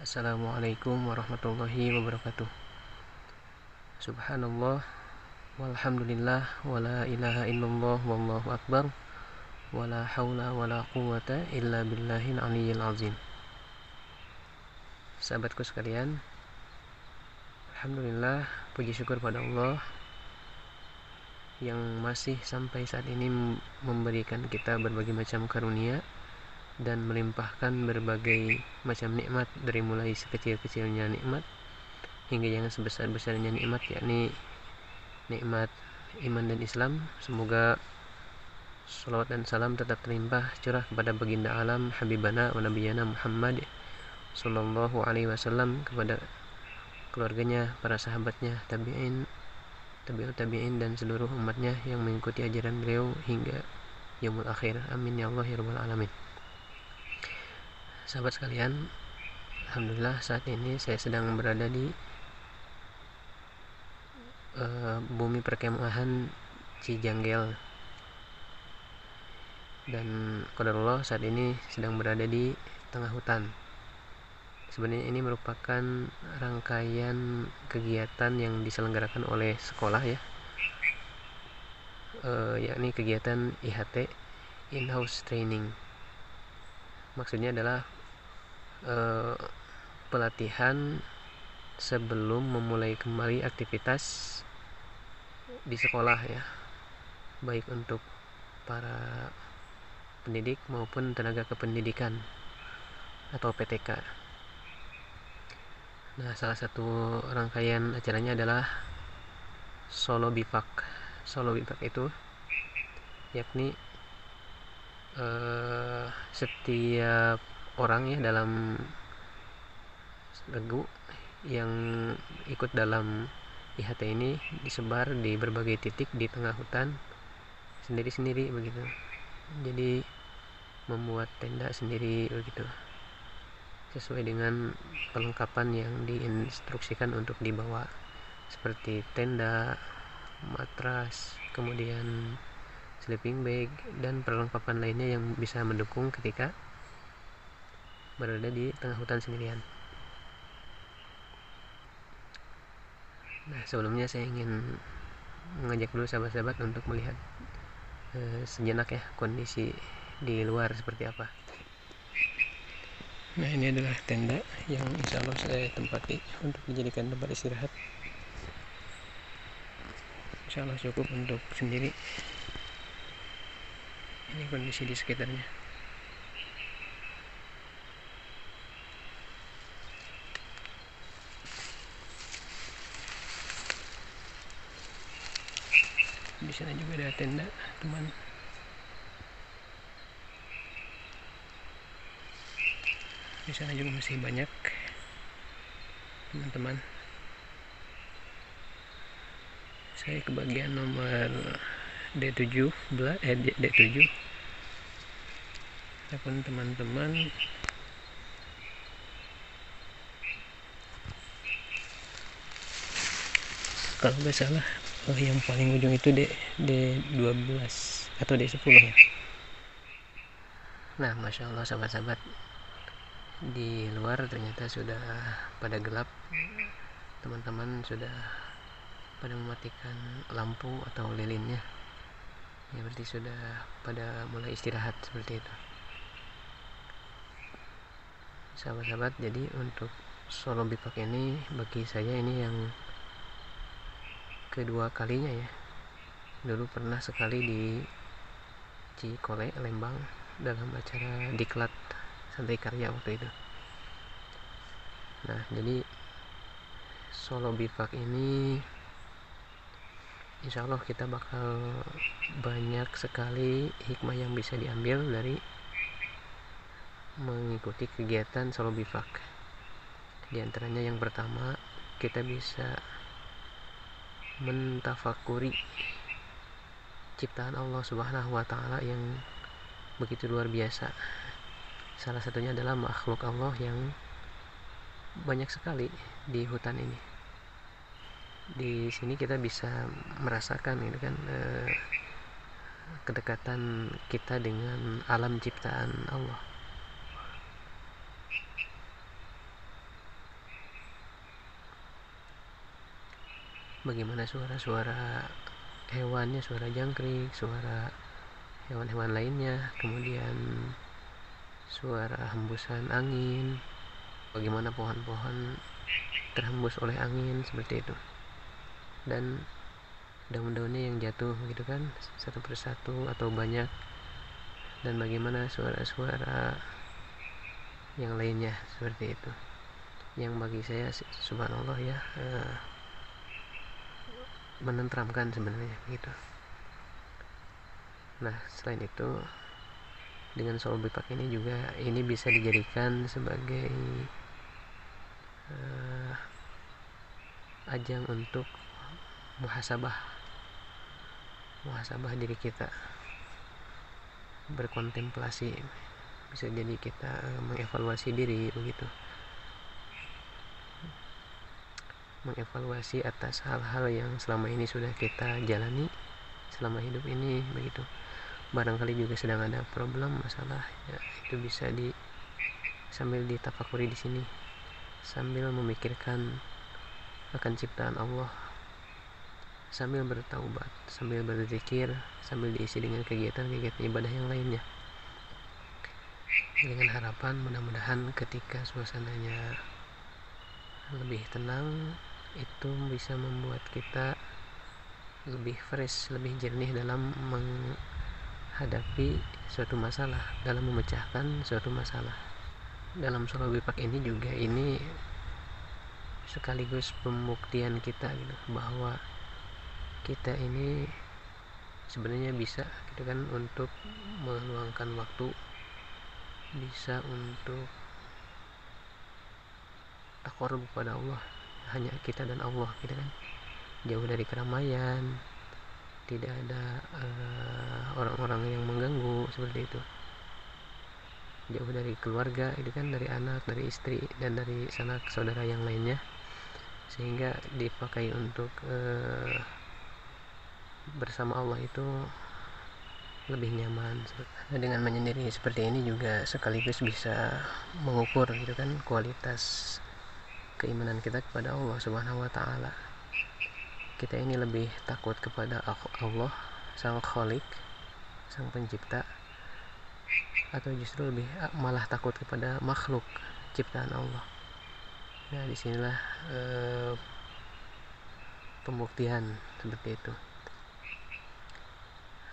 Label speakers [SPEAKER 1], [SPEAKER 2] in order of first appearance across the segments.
[SPEAKER 1] Assalamualaikum warahmatullahi wabarakatuh. Subhanallah walhamdulillah wala ilaha illallah wallahu akbar wala haula wala quwata illa billahil aliyyil azim. Sahabatku sekalian, alhamdulillah, puji syukur pada Allah yang masih sampai saat ini memberikan kita berbagai macam karunia dan melimpahkan berbagai macam nikmat, dari mulai sekecil-kecilnya nikmat hingga yang sebesar-besarnya nikmat, yakni nikmat iman dan Islam. Semoga salawat dan salam tetap terlimpah curah kepada baginda alam habibana wa nabiyana Muhammad sallallahu alaihi wasallam, kepada keluarganya, para sahabatnya, tabi'in, tabi'ut tabi'in, dan seluruh umatnya yang mengikuti ajaran beliau hingga yaumul akhir. Amin ya Allah ya rabbal alamin. Sahabat sekalian, alhamdulillah saat ini saya sedang berada di bumi perkemahan Cijanggel, dan qadarullah saat ini sedang berada di tengah hutan. Sebenarnya ini merupakan rangkaian kegiatan yang diselenggarakan oleh sekolah ya, yakni kegiatan IHT, in-house training. Maksudnya adalah pelatihan sebelum memulai kembali aktivitas di sekolah ya, baik untuk para pendidik maupun tenaga kependidikan atau PTK. Nah, salah satu rangkaian acaranya adalah Solo Bivak. Solo Bivak itu yakni setiap orang ya dalam regu yang ikut dalam IHT ini disebar di berbagai titik di tengah hutan sendiri-sendiri begitu. Jadi membuat tenda sendiri begitu, sesuai dengan perlengkapan yang diinstruksikan untuk dibawa, seperti tenda, matras, kemudian sleeping bag, dan perlengkapan lainnya yang bisa mendukung ketika berada di tengah hutan sendirian. Nah, sebelumnya saya ingin mengajak dulu sahabat-sahabat untuk melihat sejenak ya kondisi di luar seperti apa. Nah, ini adalah tenda yang insya Allah saya tempati untuk dijadikan tempat istirahat. Insya Allah cukup untuk sendiri. Ini kondisi di sekitarnya. Di sana juga ada tenda teman. Di sana juga masih banyak teman-teman. Saya ke bagian nomor D7, D7. Adapun teman-teman kalau nggak salah yang paling ujung itu D12 atau D10 ya. Nah, Masya Allah sahabat-sahabat, di luar ternyata sudah pada gelap. Teman-teman sudah pada mematikan lampu atau lilinnya ya, berarti sudah pada mulai istirahat seperti itu sahabat-sahabat. Jadi untuk Solo Bivak ini bagi saya ini yang kedua kalinya ya. Dulu pernah sekali di Cikole, Lembang, dalam acara Diklat Santai Karya waktu itu. Nah, jadi Solo Bivak ini insya Allah kita bakal banyak sekali hikmah yang bisa diambil dari mengikuti kegiatan Solo Bivak. Di antaranya yang pertama, kita bisa mentafakuri ciptaan Allah Subhanahu wa Ta'ala yang begitu luar biasa. Salah satunya adalah makhluk Allah yang banyak sekali di hutan ini. Di sini kita bisa merasakan ini kan kedekatan kita dengan alam ciptaan Allah. bagaimana suara-suara hewannya, suara jangkrik, suara hewan-hewan lainnya, kemudian suara hembusan angin, bagaimana pohon-pohon terhembus oleh angin seperti itu, dan daun-daunnya yang jatuh gitu kan, satu persatu atau banyak, dan bagaimana suara-suara yang lainnya seperti itu, yang bagi saya subhanallah ya, menenteramkan sebenarnya gitu. Nah, selain itu dengan Solo Bipak ini juga ini bisa dijadikan sebagai ajang untuk muhasabah diri kita, berkontemplasi, bisa jadi kita mengevaluasi diri begitu, mengevaluasi atas hal-hal yang selama ini sudah kita jalani selama hidup ini begitu. Barangkali juga sedang ada problem, masalah ya, itu bisa sambil ditafakuri di sini, sambil memikirkan akan ciptaan Allah, sambil bertaubat, sambil berzikir, sambil diisi dengan kegiatan-kegiatan ibadah yang lainnya, dengan harapan mudah-mudahan ketika suasananya lebih tenang, itu bisa membuat kita lebih fresh, lebih jernih dalam menghadapi suatu masalah, dalam memecahkan suatu masalah. Dalam Solo Bipak ini juga ini sekaligus pembuktian kita gitu, bahwa kita ini sebenarnya bisa gitu kan untuk meluangkan waktu, bisa untuk aqarrub kepada Allah, hanya kita dan Allah gitu kan, jauh dari keramaian, tidak ada orang-orang yang mengganggu seperti itu, jauh dari keluarga itu kan, dari anak, dari istri, dan dari sanak saudara yang lainnya, sehingga dipakai untuk bersama Allah itu lebih nyaman. Nah, dengan menyendiri seperti ini juga sekaligus bisa mengukur gitu kan kualitas keimanan kita kepada Allah Subhanahu wa taala. Kita ini lebih takut kepada Allah sang Khalik, sang pencipta, atau justru lebih malah takut kepada makhluk ciptaan Allah. Nah, disinilah pembuktian seperti itu.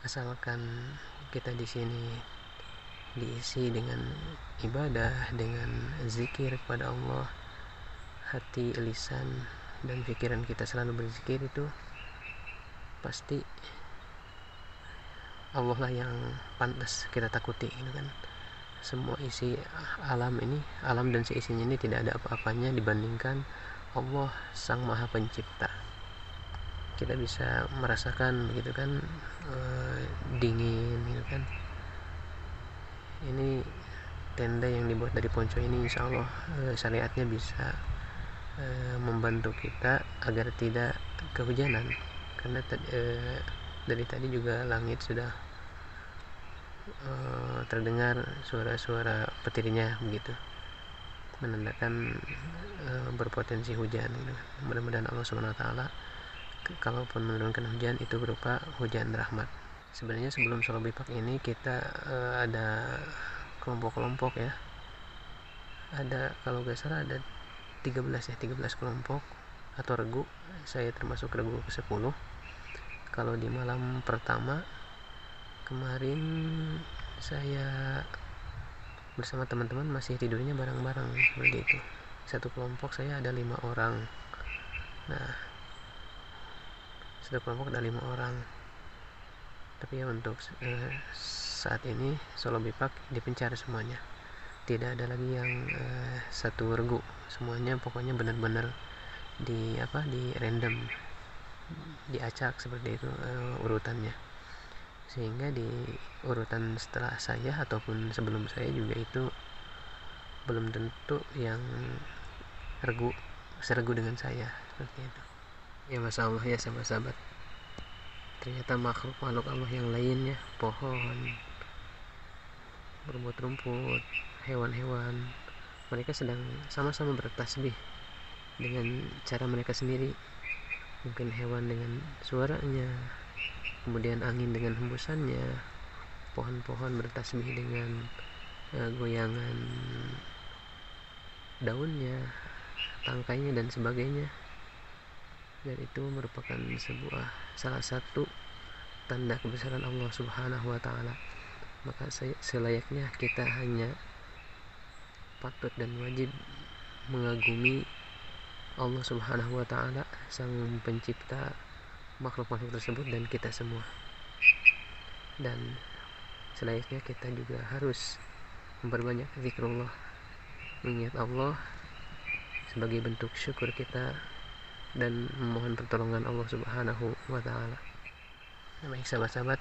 [SPEAKER 1] Asalkan kita di sini diisi dengan ibadah, dengan zikir kepada Allah, hati, lisan, dan pikiran kita selalu berzikir, itu pasti Allah lah yang pantas kita takuti gitu kan. Semua isi alam ini, alam dan seisinya ini tidak ada apa-apanya dibandingkan Allah sang maha pencipta. Kita bisa merasakan begitu kan, dingin gitu kan. Ini tenda yang dibuat dari ponco ini insya Allah syariatnya bisa membantu kita agar tidak kehujanan, karena dari tadi juga langit sudah terdengar suara-suara petirnya begitu, menandakan berpotensi hujan gitu. Mudah-mudahan Allah SWT kalaupun menurunkan hujan itu berupa hujan rahmat. Sebenarnya sebelum Solo Bipak ini kita ada kelompok-kelompok ya, ada kalau gak salah ada 13 kelompok atau regu. Saya termasuk regu ke-10. Kalau di malam pertama kemarin saya bersama teman-teman masih tidurnya bareng-bareng seperti itu. Satu kelompok saya ada 5 orang. Nah, satu kelompok ada 5 orang. Tapi ya untuk saat ini Solo Bipak dipencar semuanya. Tidak ada lagi yang satu regu. Semuanya pokoknya benar-benar di random, diacak seperti itu urutannya. Sehingga di urutan setelah saya ataupun sebelum saya juga itu belum tentu yang seregu dengan saya seperti itu. Ya masya Allah ya sahabat-sahabat, ternyata makhluk Allah yang lainnya, pohon, rumput, hewan-hewan, mereka sedang sama-sama bertasbih dengan cara mereka sendiri. mungkin hewan dengan suaranya, kemudian angin dengan hembusannya, pohon-pohon bertasbih dengan goyangan daunnya, tangkainya dan sebagainya. Dan itu merupakan salah satu tanda kebesaran Allah Subhanahu wa taala. Maka selayaknya kita hanya patut dan wajib mengagumi Allah Subhanahu wa taala, sang pencipta makhluk-makhluk tersebut dan kita semua. Dan selayaknya kita juga harus memperbanyak zikrullah, mengingat Allah sebagai bentuk syukur kita dan memohon pertolongan Allah Subhanahu wa taala. Baik sahabat-sahabat,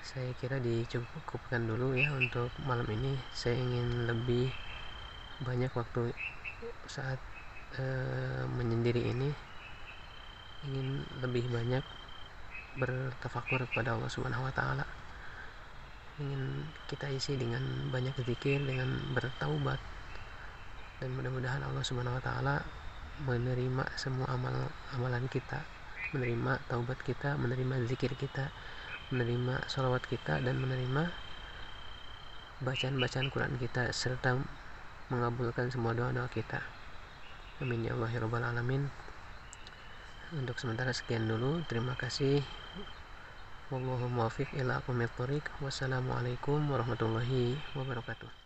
[SPEAKER 1] saya kira dicukupkan dulu ya untuk malam ini. Saya ingin lebih banyak waktu saat menyendiri ini, ingin lebih banyak bertafakur kepada Allah Subhanahu wa taala. Ingin kita isi dengan banyak zikir, dengan bertaubat, dan mudah-mudahan Allah Subhanahu wa taala menerima semua amalan kita, menerima taubat kita, menerima zikir kita, menerima sholawat kita, dan menerima bacaan-bacaan Quran kita, serta mengabulkan semua doa-doa kita. Amin ya Allah ya rabbal alamin. Untuk sementara sekian dulu. Terima kasih. Wallahu muwaffiq ila aqwamit thoriq. Wassalamualaikum warahmatullahi wabarakatuh.